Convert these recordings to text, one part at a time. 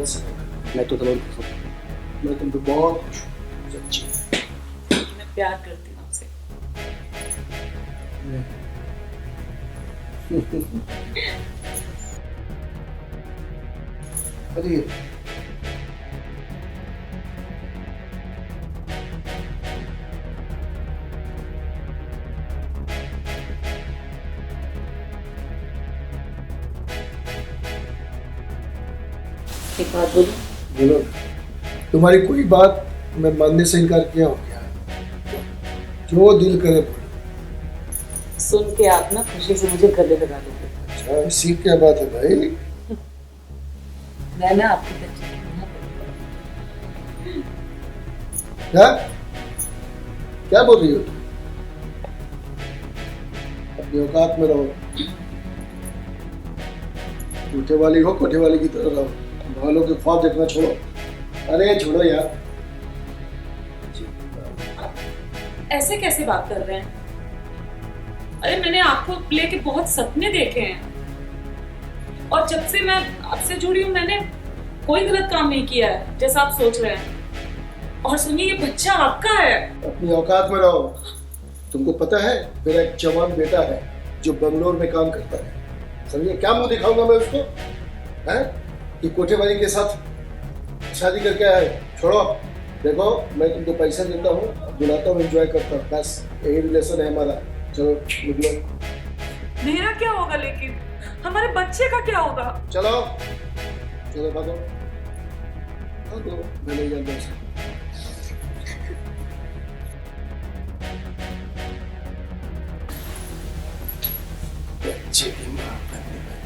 समय मैं तो तुम खुश हूँ, मैं तुम पे बहुत खुश हूँ सच्ची। मैं प्यार करती हूँ आपसे। अरे एक बात बोलूं? बोलो, तुम्हारी कोई बात मैं मानने से इनकार किया हो क्या? जो दिल करे बोलो। सुन के आप ना खुशी से मुझे गले लगा दोगे। अच्छा, ऐसी क्या बात है भाई? मैं ना आपके बच्चे की मां बनूंगा। क्या क्या बोल रही हो तुम? अपनी औकात में रहो, कोठे वाली हो, कोठे वाली की तरह रहो, वालों के ख्वाब देखना छोड़ो। अरे छोड़ो यार। ऐसे कैसे बात कर रहे हैं? अरे मैंने आपको लेके बहुत सपने देखे हैं और जब से मैं आपसे जुड़ी हूँ मैंने कोई गलत काम नहीं किया है जैसा आप सोच रहे हैं। और सुनिए ये बच्चा आपका है। अपनी औकात में रहो। तुमको पता है मेरा एक जवान बेटा है जो बंगलोर में काम करता है, समझिए क्या मुंह दिखाऊंगा मैं उसको हैं कि कोठे वाली के साथ शादी करके आया है? छोड़ो। देखो मैं तुमको पैसा देता हूँ, बुलाता हूँ, एंजॉय करता हूँ, बस यही रिलेशन है हमारा। चलो निकलो। मेरा क्या होगा लेकिन हमारे बच्चे का क्या होगा? चलो चलो भागो भागो, मैं नहीं जानता उसे। बच्चे की माँ बनने वाली।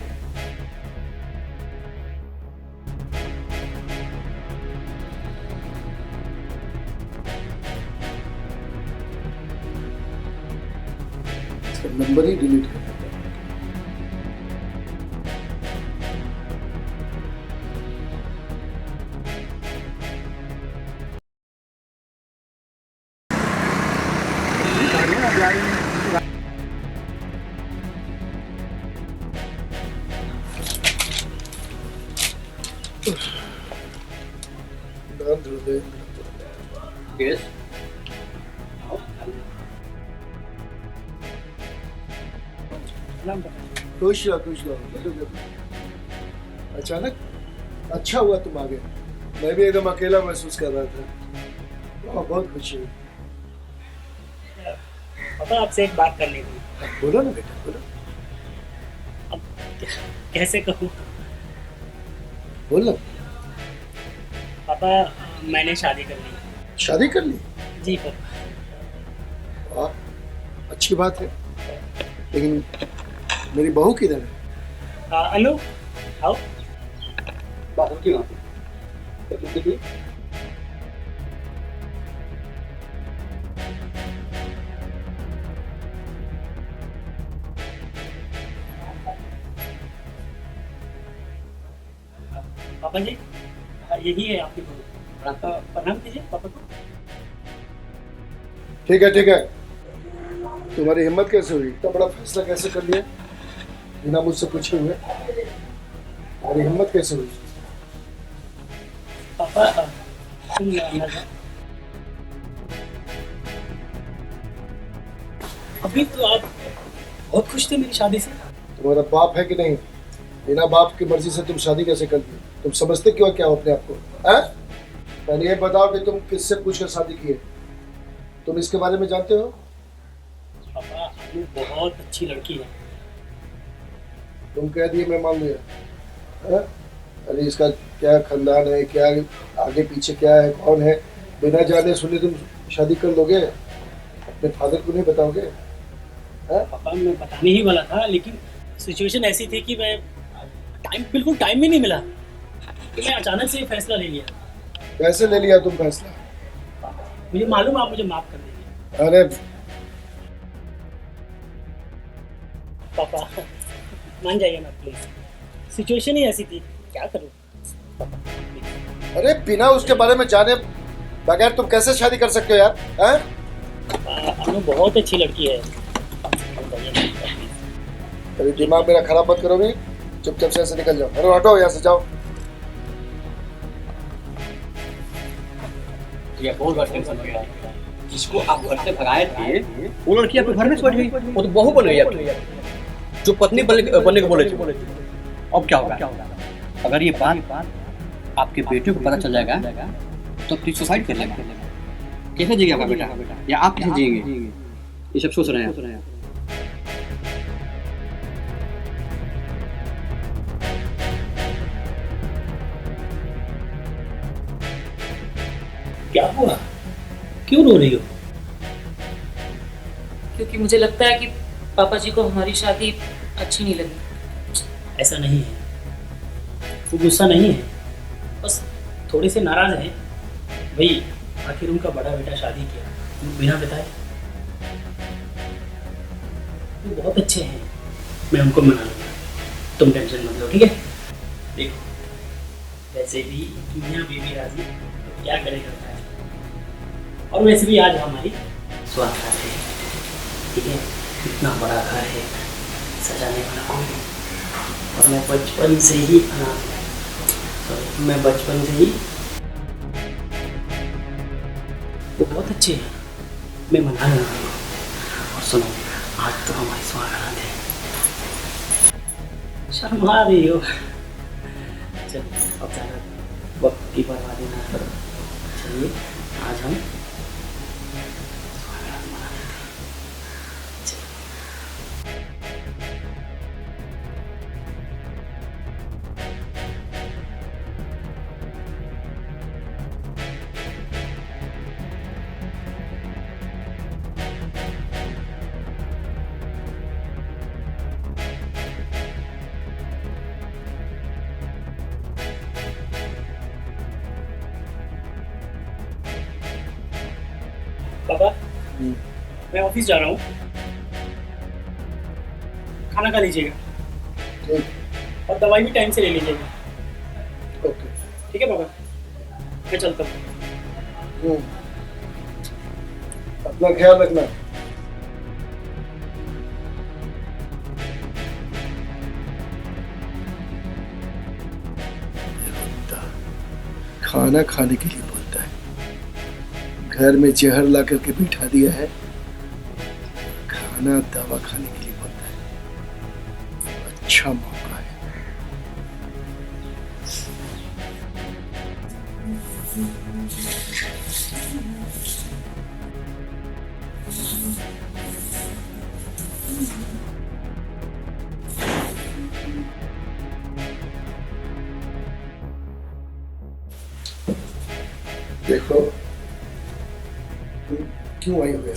इसका नंबर ही डिलीट कर देता हूँ। Yes. खुश रहो खुश रहो, बैठो बैठो। अचानक अच्छा हुआ तुम आ गए, मैं भी एकदम अकेला महसूस कर रहा था। बहुत खुशी हुई। पापा आपसे एक बात करनी थी। बोलो ना बेटा बोलो। अब कैसे कहूँ? बोलो। पापा मैंने शादी कर ली। शादी कर ली? जी पापा। वाह, अच्छी बात है, लेकिन मेरी बहू किधर है? अनु आओ। बाहर की वहाँ पे क्योंकि पापा जी यही है आपकी बहू। प्रणाम कीजिए पापा को। ठीक है ठीक है। तुम्हारी हिम्मत कैसे हुई, इतना बड़ा फैसला कैसे कर लिया बिना मुझसे पूछे हुए? तुम्हारी हिम्मत कैसे हुई? पापा तुम अंदर जाओ। अभी तो आप बहुत खुश थे मेरी शादी से। तुम्हारा बाप है कि नहीं? बिना बाप की मर्जी से तुम शादी कैसे कर दी? तुम समझते क्यों क्या हो अपने आप को? हैं? पहले ये बताओ कि तुम किससे पूछकर शादी की है? तुम इसके बारे में जानते हो? पापा अनु बहुत अच्छी लड़की है। तुम कह दिए मैं मान लिया। हैं? अरे इसका क्या खानदान है, क्या आगे पीछे क्या है, कौन है, बिना जाने सुने तुम शादी कर लोगे? अपने फादर को नहीं बताओगे? पापा मैं बताने ही वाला था लेकिन सिचुएशन ऐसी थी कि मैं बिल्कुल टाइम ही नहीं मिला, तो मैं अचानक से ये फैसला ले लिया। कैसे ले लिया तुम फैसला? मुझे मालूम है आप मुझे माफ कर दीजिए। अरे पापा मान जाइए ना प्लीज, सिचुएशन ही ऐसी थी, क्या करूं पापा please। अरे बिना उसके बारे में जाने बगैर तुम कैसे शादी कर सकते हो यार? हैं? अनु बहुत अच्छी लड़की है। अरे दिमाग मेरा खराब मत करो भी, चुपचाप से ऐसे निकल जाओ। अरे हटो यहाँ से, जाओ। भैया बहुत बड़ा टेंशन हो गया। जिसको आप घर से भगाए थे वो लड़की आपके घर में से बैठ गई, वो तो बहू बन गई आपकी, जो पत्नी बनने को बोले थे। अब क्या होगा? अगर ये बात आपके बेटे को पता चल जाएगा तो आप सुसाइड कर लेगा। कैसे जिएगा आपका बेटा, या आप कैसे जिएंगे? ये सब सोच रहे हैं। क्या हुआ, क्यों रो रही हो? क्योंकि मुझे लगता है कि पापा जी को हमारी शादी अच्छी नहीं लगी। ऐसा नहीं है, वो गुस्सा नहीं है, बस थोड़े से नाराज हैं। भाई आखिर उनका बड़ा बेटा शादी किया बिना बताए। वो बहुत अच्छे हैं, मैं उनको मना लूँगा, तुम टेंशन मत लो, ठीक है? देखो वैसे भी मियाँ बीवी राजी तो क्या करेगा, और वैसे भी आज हमारी स्वागत है, ठीक है? इतना बड़ा घर है, सजाने वाला कोई नहीं। और मैं बचपन से ही वो बहुत अच्छे हैं, मैं मना लूँगा उनको। और सुनो, आज तो हमारी स्वागत है। शर्मा रही हो? चलिए अब ज़्यादा वक्त की बर्बादी ना करो, चलिए आज हम स्वागत मना लेते हैं। चलिए। पापा मैं ऑफिस जा रहा हूँ, खाना खा लीजिएगा ठीक, और दवाई भी टाइम से ले लीजिएगा, ओके। ठीक है पापा? मैं चलता हूँ। अपना ख्याल रखना। खाना खाने के लिए बोलता है, घर में जहर ला करके बिठा दिया है, खाना दवा खाने के लिए बोलता है। अच्छा मौका है। देखो तुम क्यों आई हो गया?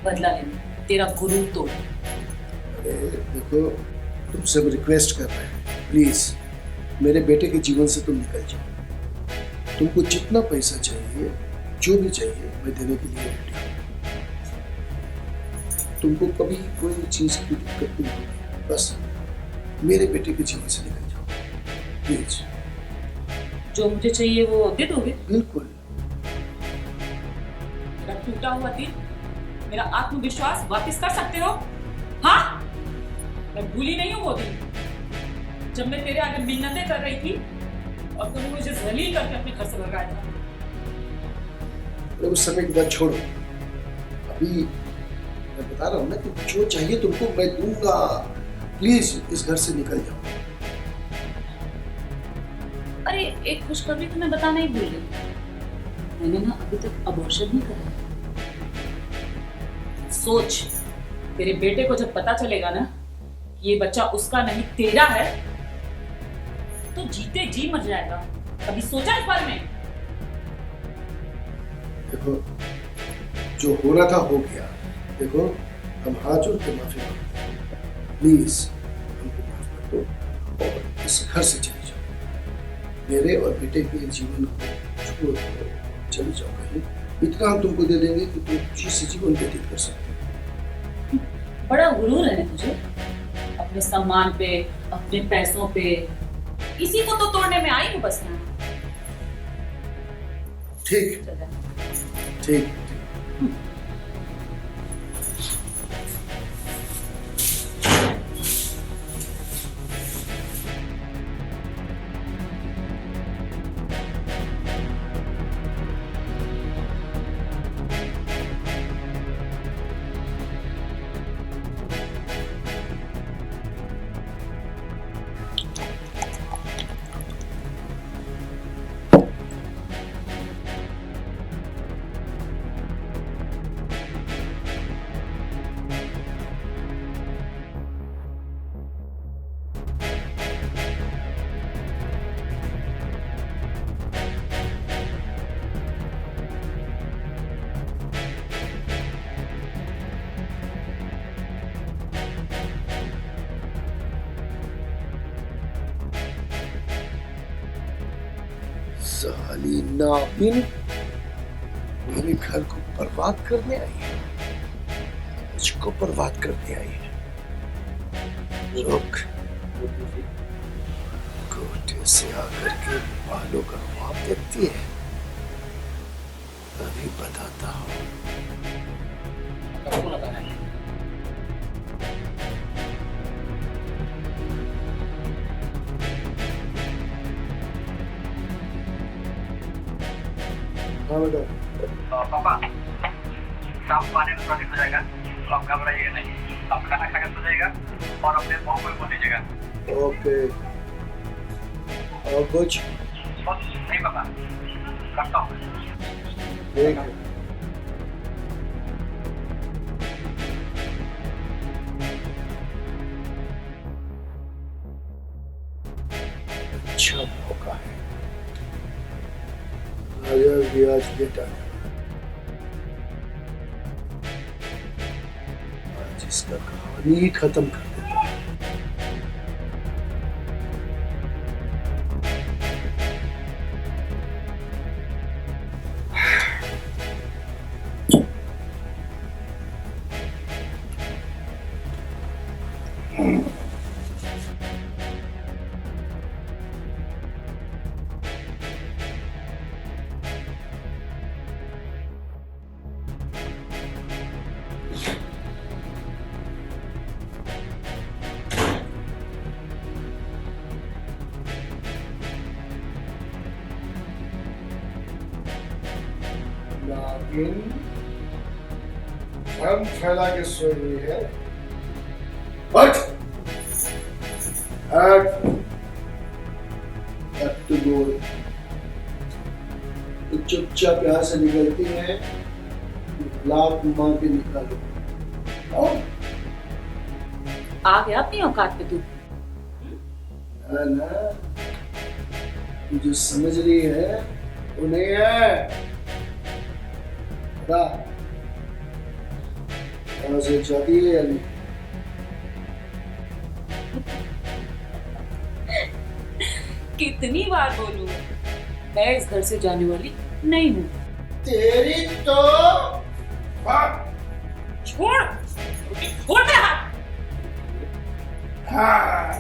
बदला लेना, तेरा गुरु तोड़। अरे देखो, तुमसे हम रिक्वेस्ट कर रहे हैं, प्लीज मेरे बेटे के जीवन से तुम निकल जाओ। तुमको जितना पैसा चाहिए, जो भी चाहिए, मैं देने के लिए रेडी हूँ। तुमको कभी कोई चीज की दिक्कत नहीं होगी, बस मेरे बेटे के जीवन से निकल जाओ प्लीज। जो मुझे चाहिए वो दे दोगे? बिल्कुल। मेरा टूटा हुआ दिल, मेरा आत्मविश्वास वापस कर सकते हो? हाँ, मैं भूली नहीं हूँ वो दिन जब मैं तेरे आगे मिन्नतें कर रही थी और तुमने मुझे जलील करके अपने घर से भगाया था। उस समय की बात छोड़ो, अभी मैं बता रहा हूँ ना कि जो चाहिए तुमको मैं दूंगा। प्लीज इस घर से निकल जाओ। अरे एक खुशखबरी तुम्हें बताना ही भूल गई, मैंने ना अभी तक अबॉर्शन नहीं करा। सोच, तेरे बेटे को जब पता चलेगा ना कि ये बच्चा उसका नहीं तेरा है, तो जीते जी मर जाएगा। कभी सोचा इस बारे में? देखो जो होना था हो गया। देखो हम हाथ जोड़ के माफी मांगते हैं, प्लीज हमको माफ कर दो और इस घर से चले जाओ। मेरे और बेटे के जीवन को छोड़ दो, चले जाओ कहीं। इतना हम तुमको दे देंगे कि तुम खुशी से जीवन व्यतीत कर सकते हो। बड़ा गुरूर है तुझे, अपने सम्मान पे, अपने पैसों पे। इसी को तो तोड़ने में आई हूँ बस मैं। ठीक चल जा। ठीक। साली नागिन मेरे घर को बर्बाद करने आई है, मुझको बर्बाद करने आई है। रुक, कोटे से आकर के बालों का ख्वाब देखती है, अभी बताता हूँ। कौन आता है? हाँ बेटा, पापा शाम को आने में थोड़ा लेट हो जाएगा, तो आप घबराइए नहीं। आप खाना खाकर सो जाइएगा और अपने बहू को बोल दीजिएगा। ओके। और कुछ? बस नहीं पापा, करता हूँ। ठीक है। अच्छा मौका है, आज बेटा आज इसका कहानी ही खत्म कर देता है। नागिन हम फैला के सो रही है। हट हट हट तू बोल, तू चुपचाप यहाँ से निकलती है, लात मार के निकालो। और आ गया अपनी औकात पे तू। ना ना, तू जो समझ रही है वो नहीं है। कहाँ से जाती है या नहीं? कितनी बार बोलूं, मैं इस घर से जाने वाली नहीं हूँ। तेरी तो छोड़ छोड़ मेरा हाथ।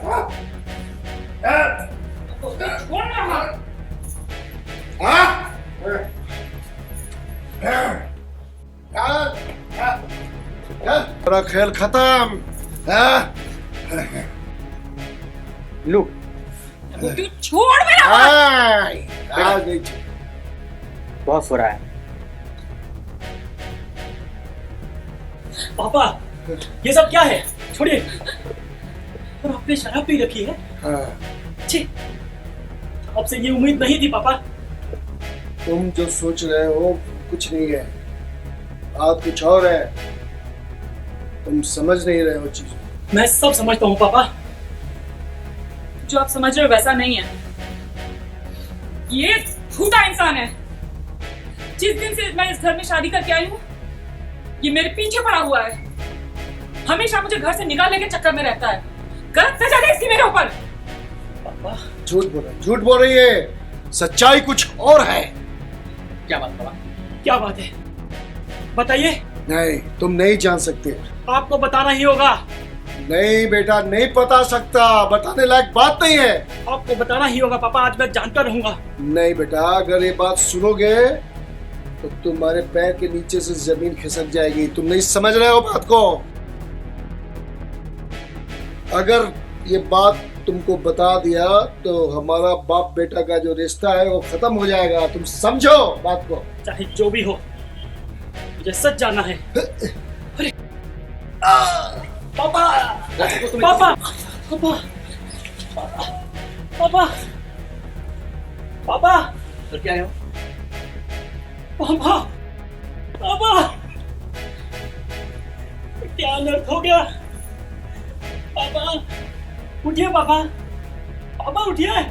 छोड़ मेरा हाथ। तेरा खेल खत्म। लो, तू छोड़ मेरा हाथ। बहुत हो रहा है। पापा ये सब क्या है? छोड़िए। और आपने शराब पी रखी है? छी, आपसे ये उम्मीद नहीं थी पापा। तुम जो सोच रहे हो कुछ नहीं है, बात कुछ और है। तुम समझ नहीं रहे हो चीज। मैं सब समझता हूँ पापा। जो आप समझ रहे हो वैसा नहीं है। ये झूठा इंसान है। जिस दिन से मैं इस घर में शादी करके आई हूँ, ये मेरे पीछे पड़ा हुआ है। हमेशा मुझे घर से निकालने के चक्कर में रहता है। गलत सजा दे इसकी मेरे ऊपर। पापा झूठ बोल रही है। सच्चाई कुछ और है। क्या बात पापा? क्या बात है? बताइए। नहीं, तुम नहीं जान सकते। आपको बताना ही होगा। नहीं बेटा, नहीं बता सकता। बताने लायक बात नहीं है। आपको बताना ही होगा पापा। आज मैं जानता रहूंगा। नहीं बेटा, अगर ये बात सुनोगे तो तुम्हारे पैर के नीचे से जमीन खिसक जाएगी। तुम नहीं समझ रहे हो बात को। अगर ये बात तुमको बता दिया तो हमारा बाप बेटा का जो रिश्ता है वो खत्म हो जाएगा। तुम समझो बात को। चाहे जो भी हो, मुझे सच जानना है। अरे पापा पापा पापा पापा पापा तो क्या है? पापा पापा क्या अनर्थ हो गया? पापा उठिए। पापा पापा उठिए।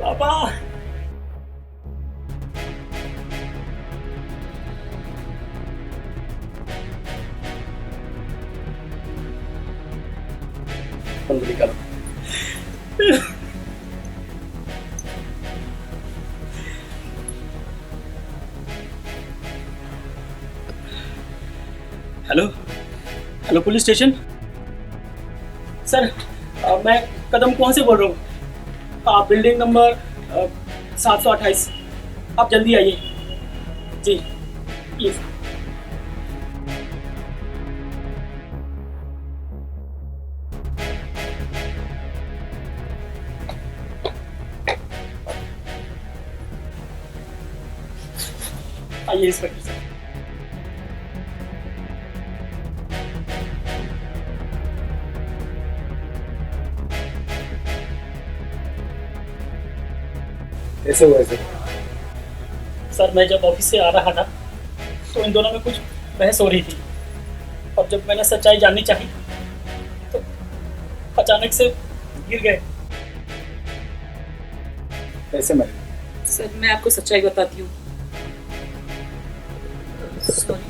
पापा hello hello police station sir, मैं कदम कौन से बोल रहा हूँ, बिल्डिंग नंबर 728। आप जल्दी आइए जी प्लीज़। आइए इंस्पेक्टर साहब। कैसे हुआ ऐसे? सर मैं जब ऑफिस से आ रहा था तो इन दोनों में कुछ बहस हो रही थी, और जब मैंने सच्चाई जाननी चाहिए तो अचानक से गिर गए। कैसे मैं? सर मैं आपको सच्चाई बताती हूँ। सॉरी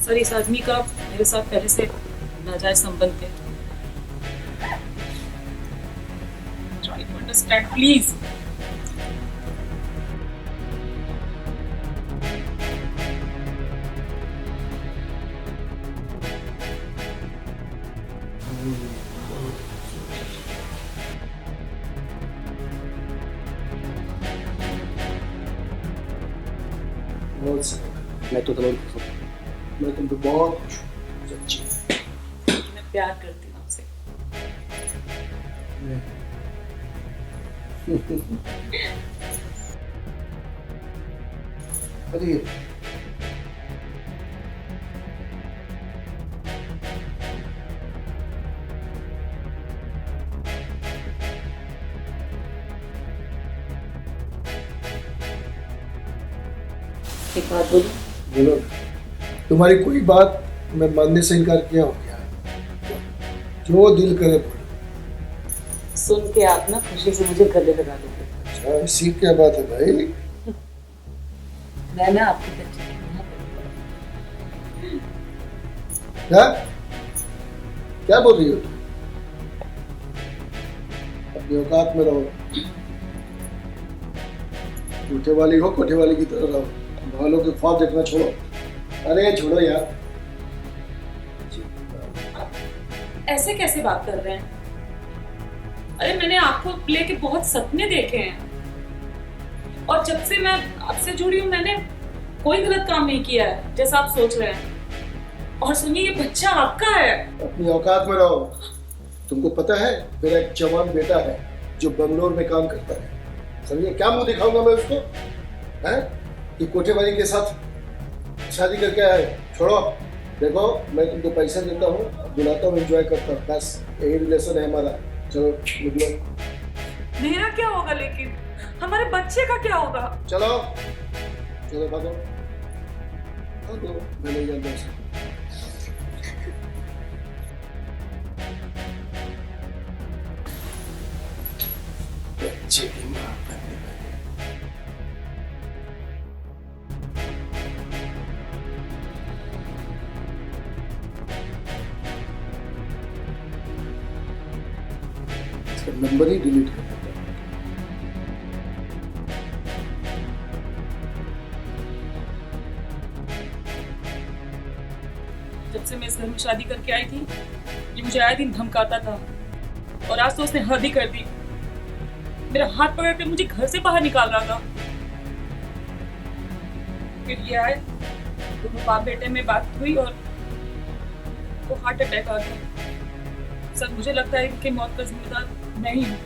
सर, इस आदमी का मेरे साथ पहले से नाजायज संबंध थे। Try to understand please. बहुत सही। मैं तो जरूर खुश हूँ। मैं तुम पे बहुत खुश हूँ, सच्ची। मैं प्यार करती हूँ आपसे। अरे एक बात बोलूं? बोलो, तुम्हारी कोई बात मैं मानने से इनकार किया हो क्या? जो दिल करे बोलो। सुन के आप ना खुशी से मुझे गले लगा दोगे। अच्छा, ऐसी क्या बात है भाई? मैं ना आपकी बच्ची की मां बनूंगा। क्या क्या बोल रही हो तुम? अपनी औकात में रहो। कोठे वाली हो, कोठे वाली की तरह रहो। वालों के ख्वाब देखना छोड़ो। अरे छोड़ो यार। ऐसे कैसे बात कर रहे हैं? अरे मैंने आपको लेके बहुत सपने देखे हैं, और जब से मैं आपसे जुड़ी हूँ मैंने कोई गलत काम नहीं किया है जैसा आप सोच रहे हैं। और सुनिए, ये बच्चा आपका है। अपनी औकात में रहो। तुमको पता है मेरा एक जवान बेटा है जो बंगलोर में काम करता है। समझिए, क्या मुंह दिखाऊंगा मैं उसको? हैं कि कोठे वाली के साथ शादी करके आए? छोड़ो। देखो, मैं तुमको पैसा देता हूँ, बुलाता हूँ, एंजॉय करता हूँ, बस यही रिलेशन है हमारा। चलो निकलो। मेरा क्या होगा, लेकिन हमारे बच्चे का क्या होगा? चलो चलो, भागो भागो, मैं नहीं जानता उसे। बच्चे की माँ बनने वाली। इसका नंबर ही डिलीट कर देता हूँ। जब से मैं इस घर में शादी करके आई थी, ये मुझे आए दिन धमकाता था, और आज तो उसने हद ही कर दी। मेरा हाथ पकड़ के मुझे घर से बाहर निकाल रहा था। फिर ये आए, दोनों बाप बेटे में बात हुई और वो हार्ट अटैक आ गया। सर मुझे लगता है कि मौत का जिम्मेदार मैं ही हूँ।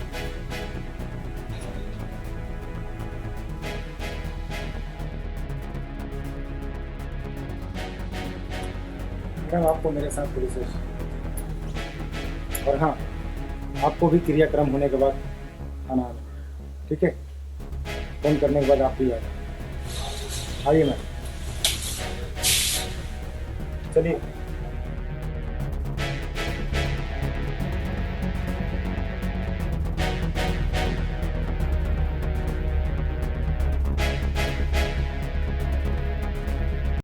मैडम, आपको मेरे साथ पुलिस स्टेशन, और हाँ, आपको भी क्रियाक्रम होने के बाद आना है, ठीक है? फोन करने के बाद आप भी आइए मैम। चलिए।